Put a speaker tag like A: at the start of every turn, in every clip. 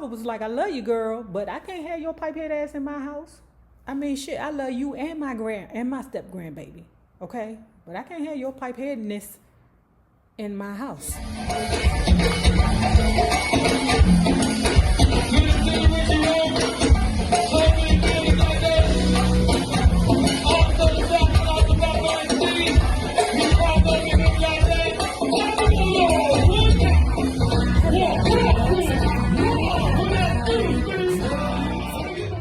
A: Marva was like, I love you, girl, but I can't have your pipehead ass in my house. I mean, shit, I love you and my step grandbaby, okay? But I can't have your pipeheadness in my house.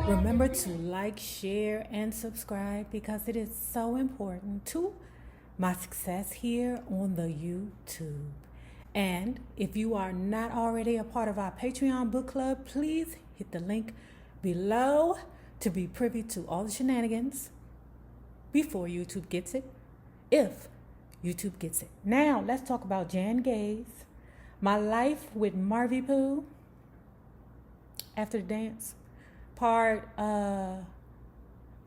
A: Remember to like, share, and subscribe because it is so important to my success here on the YouTube. And if you are not already a part of our Patreon book club, please hit the link below to be privy to all the shenanigans before YouTube gets it, if YouTube gets it. Now, let's talk about Jan Gaye's My Life with Marvy Pooh after the dance. Part, I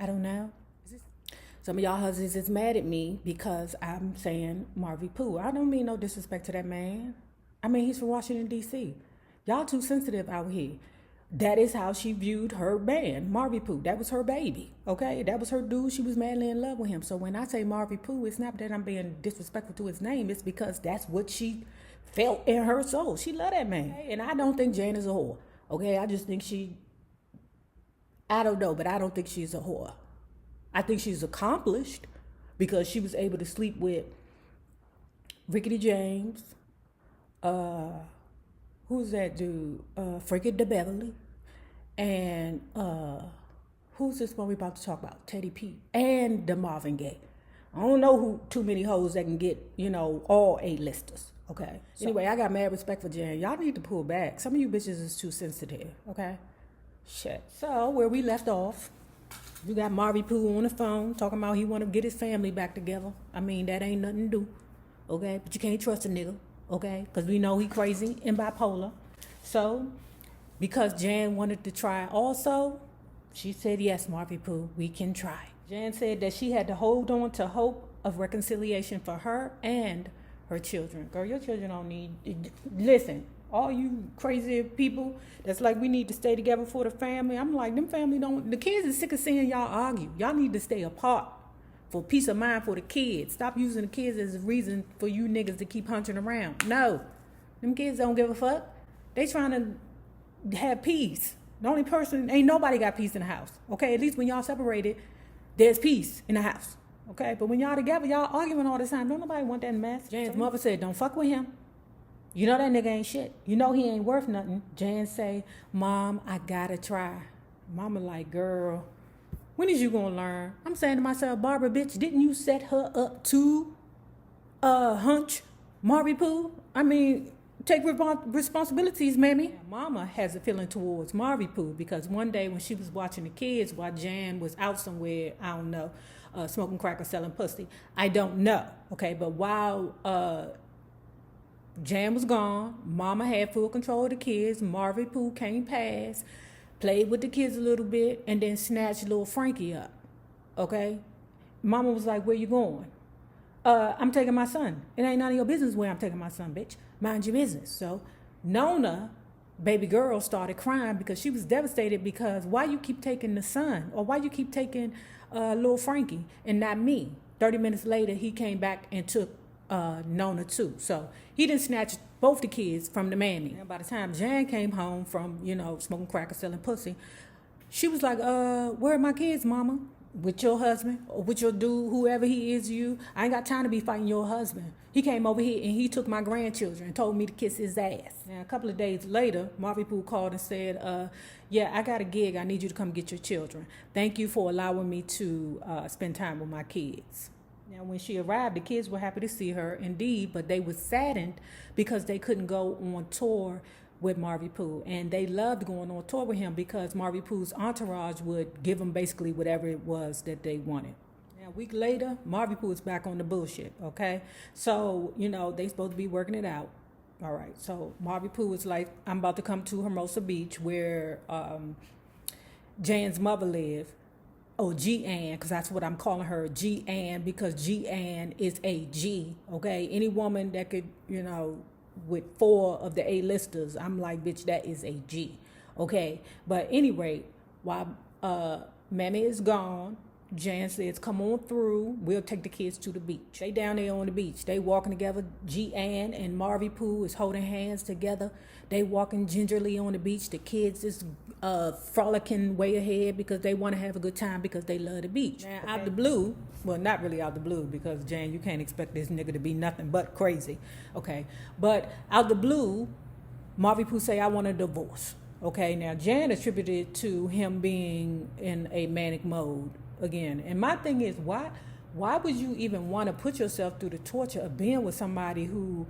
A: don't know. Some of y'all husbands is mad at me because I'm saying Marvy Pooh. I don't mean no disrespect to that man. I mean, he's from Washington, D.C. Y'all too sensitive out here. That is how she viewed her man, Marvy Pooh. That was her baby, okay? That was her dude. She was madly in love with him. So when I say Marvy Pooh, it's not that I'm being disrespectful to his name. It's because that's what she felt in her soul. She loved that man. And I don't think Jan is a whore, okay? I just think I don't know, but I don't think she's a whore. I think she's accomplished because she was able to sleep with Rickety James, who's that dude? Frigid the Beverly, and who's this one we about to talk about? Teddy P, and the Marvin Gaye. I don't know who too many hoes that can get, all A-listers, okay? So, anyway, I got mad respect for Jan. Y'all need to pull back. Some of you bitches is too sensitive, okay? Shit. So, where we left off, you got Marvy Pooh on the phone talking about he want to get his family back together. I mean, that ain't nothing to do, okay? But you can't trust a nigga, okay? Because we know he crazy and bipolar. So, because Jan wanted to try also, she said, yes, Marvy Pooh, we can try. Jan said that she had to hold on to hope of reconciliation for her and her children. Girl, your children don't need... Listen, all you crazy people that's like, we need to stay together for the family. I'm like, them family don't... The kids is sick of seeing y'all argue. Y'all need to stay apart for peace of mind for the kids. Stop using the kids as a reason for you niggas to keep hunching around. No. Them kids don't give a fuck. They trying to have peace. The only person... Ain't nobody got peace in the house. Okay? At least when y'all separated, there's peace in the house. Okay? But when y'all together, y'all arguing all the time. Don't nobody want that mess. Jan's mother said, don't fuck with him. You know that nigga ain't shit. You know he ain't worth nothing. Jan say, Mom, I gotta try. Mama like, girl, when is you gonna learn? I'm saying to myself, Barbara, bitch, didn't you set her up to hunch Marvy Pooh? I mean, take responsibilities, mammy. Yeah, Mama has a feeling towards Marvy Pooh because one day when she was watching the kids while Jan was out somewhere, I don't know, smoking crack or selling pussy. I don't know, okay? But while... Jan was gone. Mama had full control of the kids. Marvy Pooh came past, played with the kids a little bit, and then snatched little Frankie up. Okay? Mama was like, where you going? I'm taking my son. It ain't none of your business where I'm taking my son, bitch. Mind your business. So Nona, baby girl, started crying because she was devastated because why you keep taking the son? Or why you keep taking little Frankie and not me? 30 minutes later, he came back and took Nona too. So he didn't snatch both the kids from the mammy. And by the time Jan came home from, smoking crack or selling pussy, she was like, where are my kids, Mama? With your husband or with your dude, whoever he is, I ain't got time to be fighting your husband. He came over here and he took my grandchildren and told me to kiss his ass. Now, a couple of days later, Marvy Pooh called and said, yeah, I got a gig. I need you to come get your children. Thank you for allowing me to spend time with my kids. Now, when she arrived, the kids were happy to see her, indeed, but they were saddened because they couldn't go on tour with Marvy Pooh. And they loved going on tour with him because Marvy Pooh's entourage would give them basically whatever it was that they wanted. Now, a week later, Marvy Pooh is back on the bullshit, okay? So, they supposed to be working it out. All right, so Marvy Pooh is like, I'm about to come to Hermosa Beach where Jan's mother lived. Oh, G-Ann, because that's what I'm calling her, G-Ann, because G-Ann is a G, okay? Any woman that could, with 4 of the A-listers, I'm like, bitch, that is a G, Okay, but anyway, while Mammy is gone, Jan says, come on through. We'll take the kids to the beach. They down there on the beach. They walking together. G-Ann and Marvy Pooh is holding hands together. They walking gingerly on the beach. The kids is frolicking way ahead because they want to have a good time because they love the beach. Now, out the blue, well, not really out the blue because, Jan, you can't expect this nigga to be nothing but crazy. Okay, but out the blue, Marvy Pooh say, I want a divorce. Okay, now Jan attributed it to him being in a manic mode again. And my thing is, why would you even want to put yourself through the torture of being with somebody who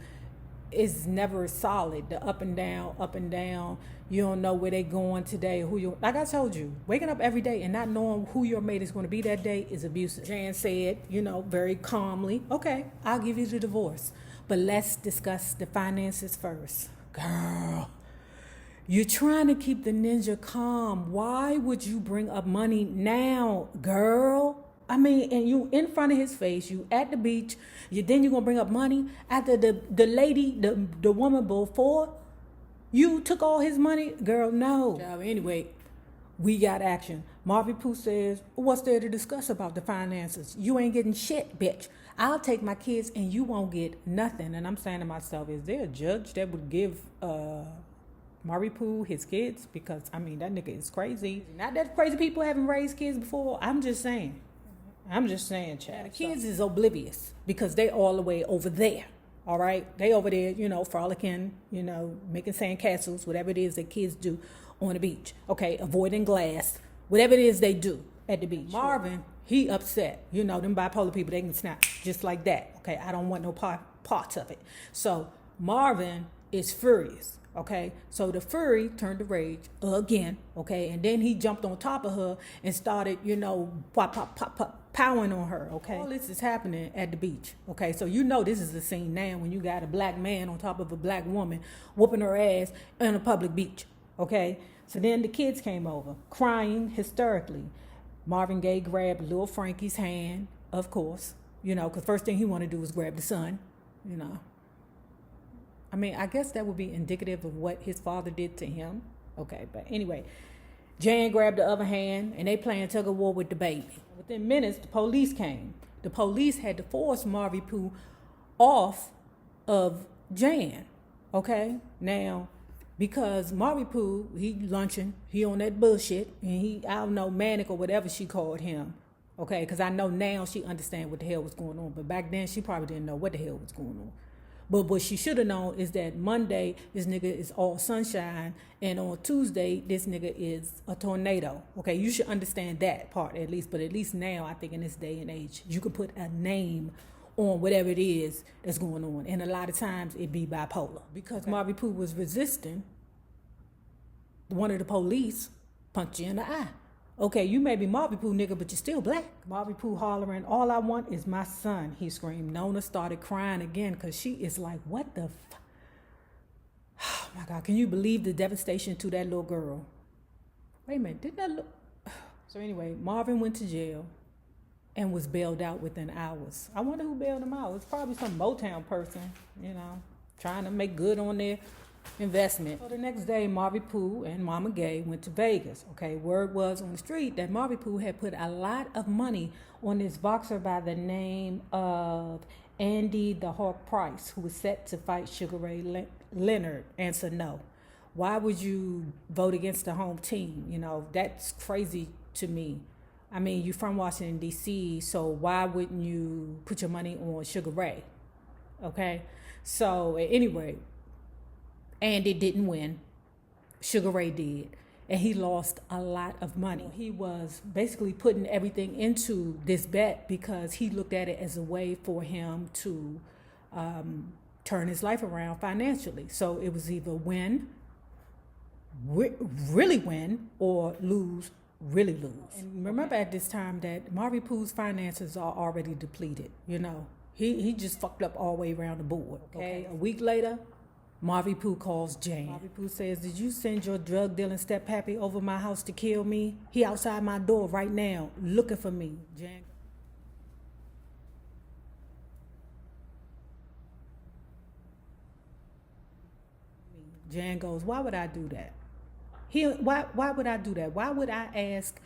A: is never solid, the up and down, you don't know where they going today, who you, like I told you, waking up every day and not knowing who your mate is going to be that day is abusive. Jan said, very calmly, okay, I'll give you the divorce, but let's discuss the finances first. Girl, you're trying to keep the ninja calm. Why would you bring up money now, girl? I mean, and you in front of his face, you at the beach, then you're going to bring up money after the lady, the woman before you took all his money? Girl, no. Anyway, we got action. Marvy Pooh says, what's there to discuss about the finances? You ain't getting shit, bitch. I'll take my kids and you won't get nothing. And I'm saying to myself, is there a judge that would give Marvy Pooh his kids? Because, I mean, that nigga is crazy. Not that crazy people haven't raised kids before. I'm just saying, Chad. The kids is oblivious because they all the way over there. All right? They over there, frolicking, making sandcastles, whatever it is that kids do on the beach. Okay? Avoiding glass, whatever it is they do at the beach. Marvin, he upset. Them bipolar people, they can snap just like that. Okay? I don't want no parts of it. So Marvin is furious. Okay, so the fury turned to rage again. Okay, and then he jumped on top of her and started, powering on her. Okay, all this is happening at the beach. Okay, so this is the scene now when you got a black man on top of a black woman whooping her ass on a public beach. Okay, so then the kids came over crying hysterically. Marvin Gaye grabbed Lil Frankie's hand, of course, because first thing he wanted to do was grab the son, I mean, I guess that would be indicative of what his father did to him. Okay, but anyway, Jan grabbed the other hand and they playing tug of war with the baby. Within minutes, the police came. The police had to force Marvy Pooh off of Jan. Okay, now, because Marvy Pooh, he lunching, he on that bullshit, and he, I don't know, manic or whatever she called him. Okay, because I know now she understands what the hell was going on, but back then she probably didn't know what the hell was going on. But what she should have known is that Monday, this nigga is all sunshine, and on Tuesday, this nigga is a tornado. Okay, you should understand that part at least. But at least now, I think in this day and age, you can put a name on whatever it is that's going on. And a lot of times, it be bipolar. Because Marvy Pooh was resisting, one of the police punched you in the eye. Okay, you may be Marvy Pooh, nigga, but you're still black. Marvy Pooh hollering, all I want is my son, he screamed. Nona started crying again because she is like, what the Oh, my God, can you believe the devastation to that little girl? Wait a minute, didn't that look... So anyway, Marvin went to jail and was bailed out within hours. I wonder who bailed him out. It's probably some Motown person, trying to make good on their investment. So the next day, Marvy Pooh and Mama Gaye went to Vegas. Okay, word was on the street that Marvy Pooh had put a lot of money on this boxer by the name of Andy the Hawk Price, who was set to fight Sugar Ray Leonard. Answer no. Why would you vote against the home team? That's crazy to me. I mean, you're from Washington, D.C., so why wouldn't you put your money on Sugar Ray? Okay, so anyway, Andy didn't win. Sugar Ray did. And he lost a lot of money. He was basically putting everything into this bet because he looked at it as a way for him to turn his life around financially. So it was either win, really win, or lose, really lose. And remember at this time that Marvy Pooh's finances are already depleted. He just fucked up all the way around the board. Okay. A week later, Marvy Pooh calls Jan. Marvy Pooh says, did you send your drug dealing step-pappy over my house to kill me? He outside my door right now looking for me. Jan goes, why would I do that? Why would I do that? Why would I ask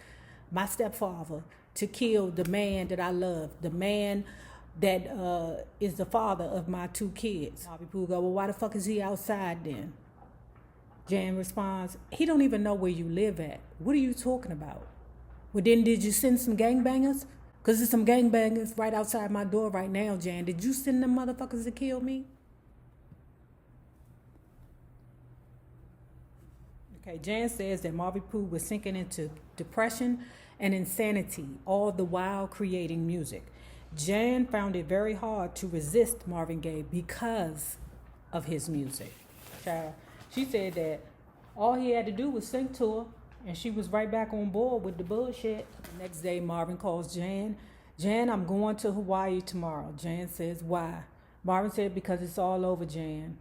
A: my stepfather to kill the man that I love, the man that is the father of my 2 kids? Marvin Pooh go, well, why the fuck is he outside then? Jan responds, he don't even know where you live at. What are you talking about? Well, then did you send some gangbangers? Because there's some gangbangers right outside my door right now, Jan. Did you send them motherfuckers to kill me? Okay, Jan says that Marvin Pooh was sinking into depression and insanity, all the while creating music. Jan found it very hard to resist Marvin Gaye because of his music. Child, she said that all he had to do was sing to her, and she was right back on board with the bullshit. The next day, Marvin calls Jan. Jan, I'm going to Hawaii tomorrow. Jan says, why? Marvin said, because it's all over, Jan.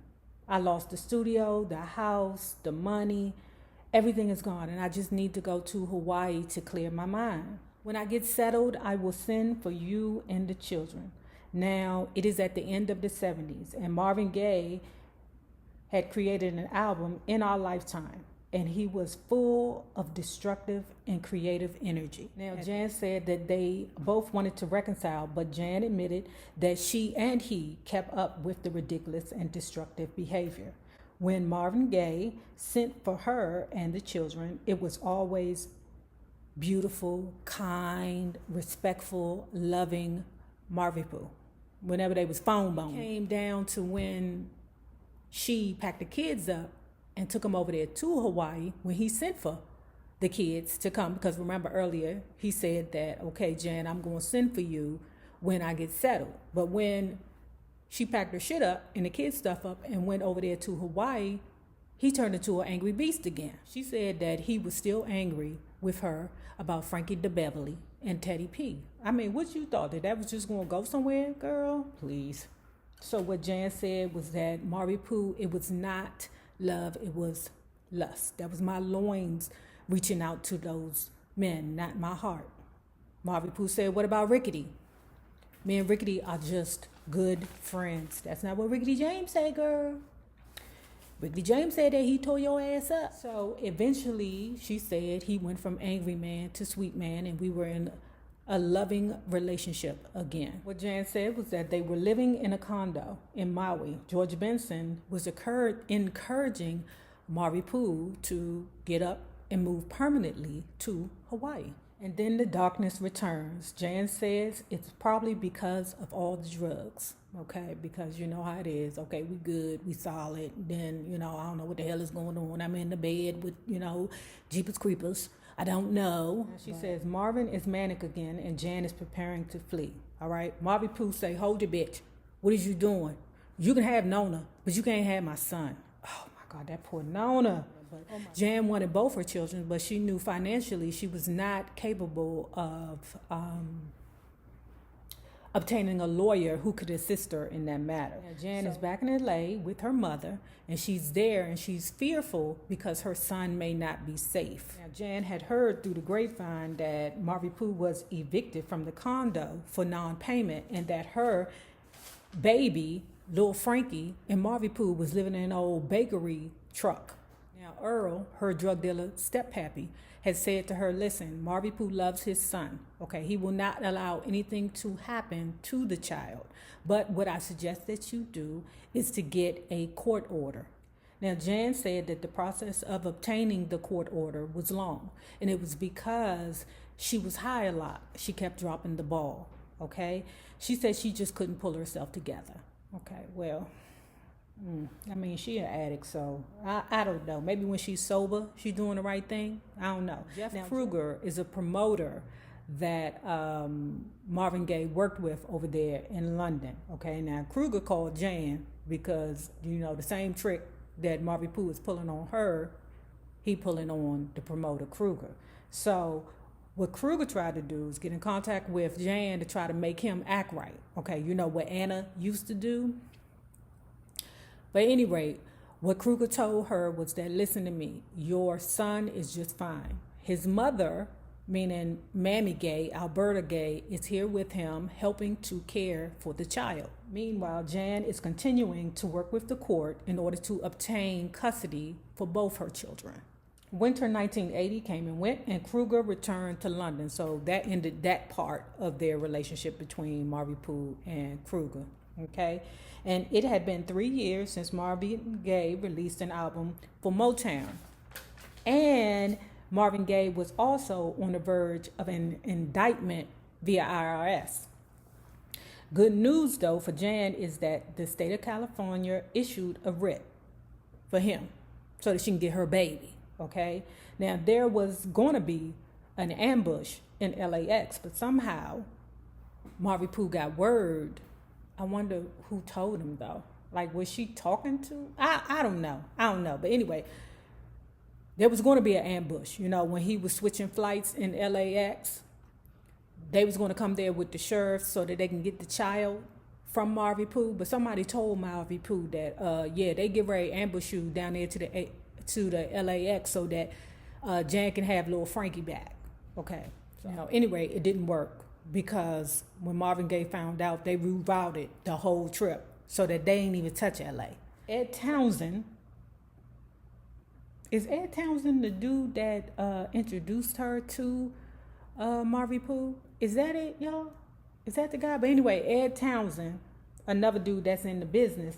A: I lost the studio, the house, the money. Everything is gone, and I just need to go to Hawaii to clear my mind. When I get settled, I will send for you and the children. Now, it is at the end of the 70s, and Marvin Gaye had created an album in our lifetime, and he was full of destructive and creative energy. Now, Jan said that they both wanted to reconcile, but Jan admitted that she and he kept up with the ridiculous and destructive behavior. When Marvin Gaye sent for her and the children, it was always beautiful, kind, respectful, loving Marvin Pooh. Whenever they was phone bone, came down to when she packed the kids up and took them over there to Hawaii when he sent for the kids to come. Because remember earlier, he said that, okay, Jan, I'm going to send for you when I get settled. But when she packed her shit up and the kids' stuff up and went over there to Hawaii, he turned into an angry beast again. She said that he was still angry with her about Frankie DeBeverly and Teddy P. I mean, what you thought? That was just going to go somewhere, girl? Please. So what Jan said was that Marvin Pooh, it was not love, it was lust. That was my loins reaching out to those men, not my heart. Marvin Pooh said, what about Rickety? Me and Rickety are just good friends. That's not what Rickety James said, girl. Rickety James said that he tore your ass up. So eventually, she said he went from angry man to sweet man, and we were in a loving relationship again. What Jan said was that they were living in a condo in Maui. George Benson was encouraging Marvin Pooh to get up and move permanently to Hawaii. And then the darkness returns. Jan says it's probably because of all the drugs, okay? Because you know how it is. Okay, we good, we solid. Then, I don't know what the hell is going on. I'm in the bed with, Jeepers Creepers. I don't know. She says Marvin is manic again and Jan is preparing to flee, all right? Marvin Pooh say, hold your bitch. What is you doing? You can have Nona, but you can't have my son. Oh, my God, that poor Nona. Jan wanted both her children, but she knew financially she was not capable of obtaining a lawyer who could assist her in that matter. Now, Jan is back in LA with her mother, and she's there and she's fearful because her son may not be safe. Now, Jan had heard through the grapevine that Marvin Pooh was evicted from the condo for non-payment and that her baby, little Frankie, and Marvin Pooh was living in an old bakery truck. Now, Earl, her drug dealer steppappy, had said to her, listen, Marvin Pooh loves his son. Okay, he will not allow anything to happen to the child. But what I suggest that you do is to get a court order. Now, Jan said that the process of obtaining the court order was long. And it was because she was high a lot. She kept dropping the ball. Okay, she said she just couldn't pull herself together. Okay, well, I mean, she an addict, so I don't know. Maybe when she's sober, she's doing the right thing. I don't know. Jeff Kruger is a promoter that Marvin Gaye worked with over there in London. Okay, now Kruger called Jan because, the same trick that Marvin Pooh is pulling on her, he pulling on the promoter Kruger. So what Kruger tried to do is get in contact with Jan to try to make him act right. Okay, you know what Anna used to do? But at any rate, what Kruger told her was that, listen to me, your son is just fine. His mother, meaning Mammy Gaye, Alberta Gaye, is here with him helping to care for the child. Meanwhile, Jan is continuing to work with the court in order to obtain custody for both her children. Winter 1980 came and went, and Kruger returned to London. So that ended that part of their relationship between Marvin Pooh and Kruger. Okay, and it had been 3 years since Marvin and Gaye released an album for Motown, and Marvin Gaye was also on the verge of an indictment via IRS. Good news, though, for Jan is that the state of California issued a writ for him so that she can get her baby. Okay, now there was going to be an ambush in LAX, but somehow Marvin Pooh got word. I wonder who told him though. Like, was she talking to? I don't know. But anyway, there was going to be an ambush. You know, when he was switching flights in LAX, they was going to come there with the sheriff so that they can get the child from Marvin Pooh. But somebody told Marvin Pooh that they get ready to ambush you down there to the LAX so that Jan can have little Frankie back. Okay. So anyway, it didn't work because when Marvin Gaye found out, they rerouted the whole trip so that they ain't even touch LA. Ed Townsend, is Ed Townsend the dude that introduced her to Marvin Pooh? Is that it, y'all? Is that the guy? But anyway, Ed Townsend, another dude that's in the business,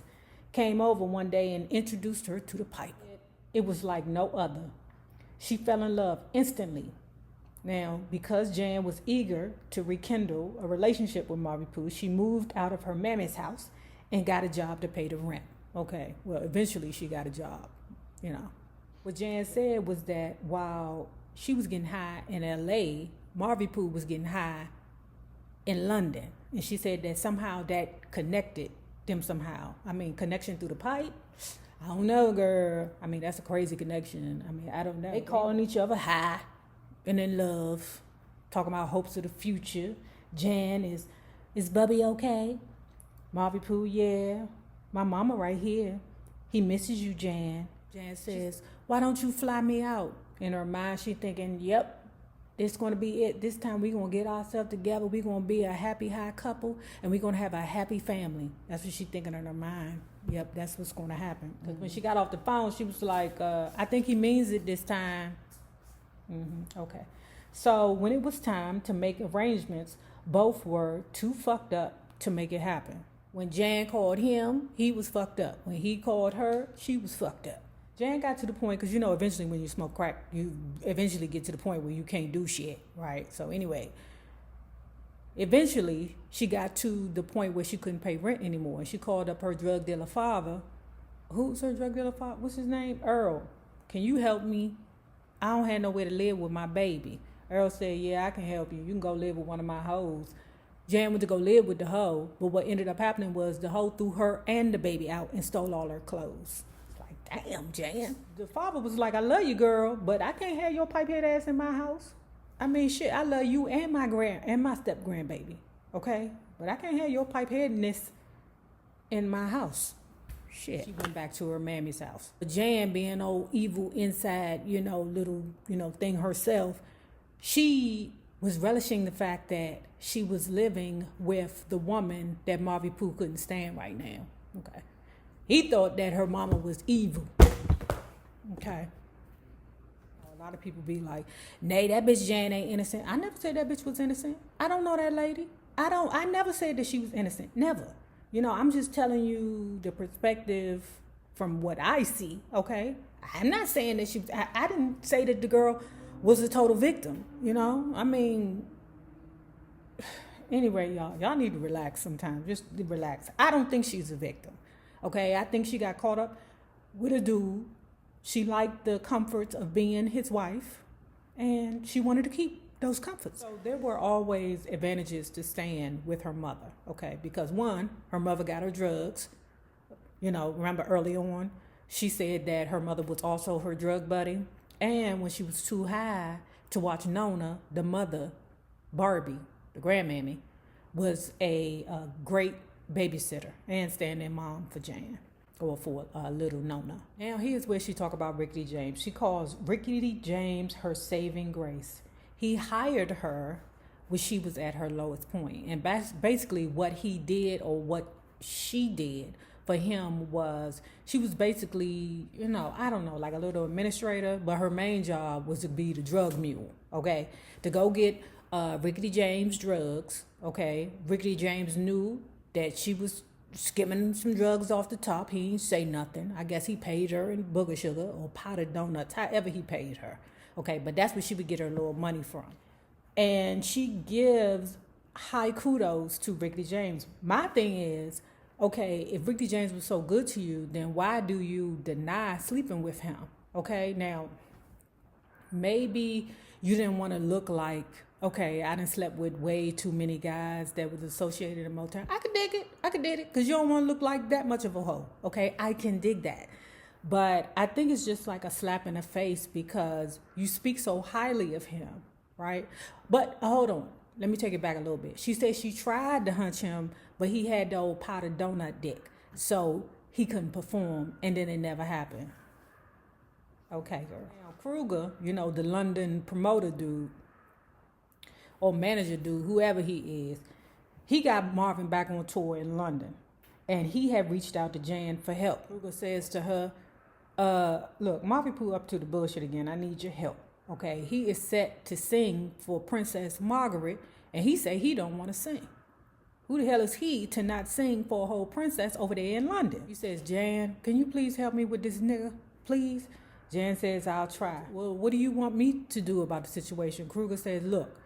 A: came over one day and introduced her to the pipe. It was like no other. She fell in love instantly. Now, because Jan was eager to rekindle a relationship with Marvin Pooh, she moved out of her mammy's house and got a job to pay the rent. Okay, well, eventually she got a job, you know. What Jan said was that while she was getting high in LA, Marvin Pooh was getting high in London. And she said that somehow that connected them somehow. I mean, connection through the pipe? I don't know, girl. I mean, that's a crazy connection. I mean, I don't know. They calling each other high and in love, talking about hopes of the future. Jan is Bubby okay? Marvin Pooh, yeah. My mama right here. He misses you, Jan. Jan says, why don't you fly me out? In her mind, she thinking, yep, this is going to be it. This time we're going to get ourselves together. We're going to be a happy high couple, and we're going to have a happy family. That's what she's thinking in her mind. Yep, that's what's going to happen. Because when she got off the phone, she was like, I think he means it this time. Okay. So when it was time to make arrangements, both were too fucked up to make it happen. When Jan called him, he was fucked up. When he called her, she was fucked up. Jan got to the point, because you know eventually when you smoke crack, you eventually get to the point where you can't do shit, right? So anyway, eventually she got to the point where she couldn't pay rent anymore. And she called up her drug dealer father. Who's her drug dealer father? What's his name? Earl. Can you help me? I don't have nowhere to live with my baby. Earl said, yeah, I can help you. You can go live with one of my hoes. Jan went to go live with the hoe, but what ended up happening was the hoe threw her and the baby out and stole all her clothes. Damn, Jan. The father was like, I love you, girl, but I can't have your pipehead ass in my house. I mean, shit, I love you and my step grandbaby, okay? But I can't have your pipeheadness in my house. Shit. She went back to her mammy's house. But Jan, being old evil inside, little, thing herself, she was relishing the fact that she was living with the woman that Marvin Pooh couldn't stand right now, okay? He thought that her mama was evil. Okay. A lot of people be like, Nay, that bitch Jan ain't innocent. I never said that bitch was innocent. I don't know that lady. I never said that she was innocent. Never. I'm just telling you the perspective from what I see, okay? I'm not saying that she was, I didn't say that the girl was a total victim, I mean, anyway, y'all need to relax sometimes. Just relax. I don't think she's a victim. Okay, I think she got caught up with a dude. She liked the comforts of being his wife, and she wanted to keep those comforts. So there were always advantages to staying with her mother, okay? Because one, her mother got her drugs. Remember early on, she said that her mother was also her drug buddy. And when she was too high to watch Nona, the mother, Barbie, the grandmammy, was a great babysitter and stand-in mom for Jan, or for little Nona. Now here's where she talk about Ricky James. She calls Ricky James her saving grace. He hired her when she was at her lowest point, and basically what he did or what she did for him was, she was basically, you know, I don't know, like a little administrator, but her main job was to be the drug mule, okay? To go get Rickety James drugs, okay? Rickety James knew that she was skimming some drugs off the top. He didn't say nothing. I guess he paid her in booger sugar or powdered donuts, however he paid her, okay? But that's where she would get her little money from. And she gives high kudos to Rickety James. My thing is, okay, if Rickety James was so good to you, then why do you deny sleeping with him? Okay, now, maybe you didn't want to look like, okay, I done slept with way too many guys that was associated in Motown. I could dig it, because you don't want to look like that much of a hoe, okay? I can dig that. But I think it's just like a slap in the face because you speak so highly of him, right? But hold on. Let me take it back a little bit. She said she tried to hunch him, but he had the old powdered donut dick. So he couldn't perform, and then it never happened. Okay, girl. Now, Kruger, you know, the London promoter dude, or manager dude, whoever he is, he got Marvin back on tour in London. And he had reached out to Jan for help. Kruger says to her, look, Marvin Pooh up to the bullshit again. I need your help. Okay, he is set to sing for Princess Margaret, and he say he don't want to sing. Who the hell is he to not sing for a whole princess over there in London? He says, Jan, can you please help me with this nigga, please? Jan says, I'll try. Well, what do you want me to do about the situation? Kruger says, look,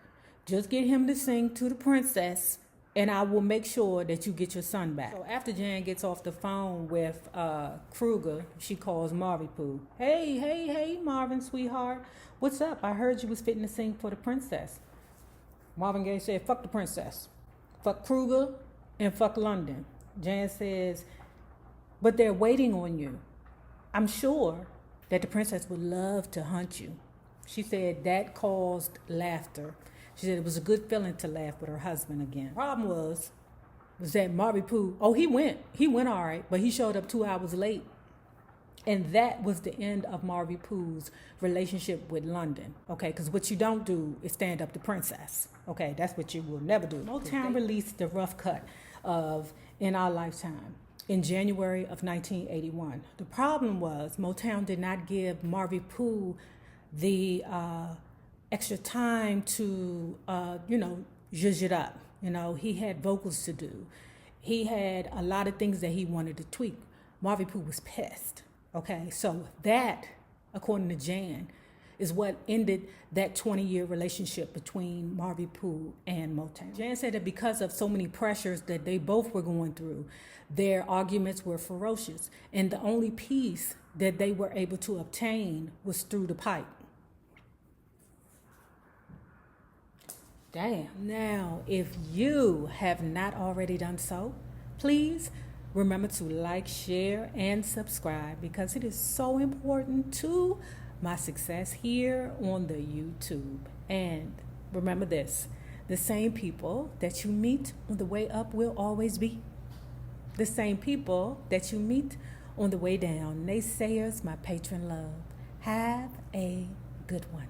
A: just get him to sing to the princess, and I will make sure that you get your son back. So after Jan gets off the phone with Kruger, she calls Marvin Pooh. Hey, Marvin, sweetheart. What's up? I heard you was fitting to sing for the princess. Marvin Gaye said, fuck the princess. Fuck Kruger and fuck London. Jan says, but they're waiting on you. I'm sure that the princess would love to hunt you. She said that caused laughter. She said it was a good feeling to laugh with her husband again. Problem was that Marvin Pooh, he went all right, but he showed up 2 hours late. And that was the end of Marvin Pooh's relationship with London, okay? Because what you don't do is stand up to Princess, okay? That's what you will never do. Motown released the rough cut of In Our Lifetime in January of 1981. The problem was Motown did not give Marvin Pooh the extra time to, zhuzh it up. You know, he had vocals to do. He had a lot of things that he wanted to tweak. Marvin Pooh was pissed. Okay, so that, according to Jan, is what ended that 20-year relationship between Marvin Pooh and Motown. Jan said that because of so many pressures that they both were going through, their arguments were ferocious, and the only peace that they were able to obtain was through the pipe. Damn. Now, if you have not already done so, please remember to like, share, and subscribe because it is so important to my success here on the YouTube. And remember this, the same people that you meet on the way up will always be the same people that you meet on the way down. Naysayers, my patron love. Have a good one.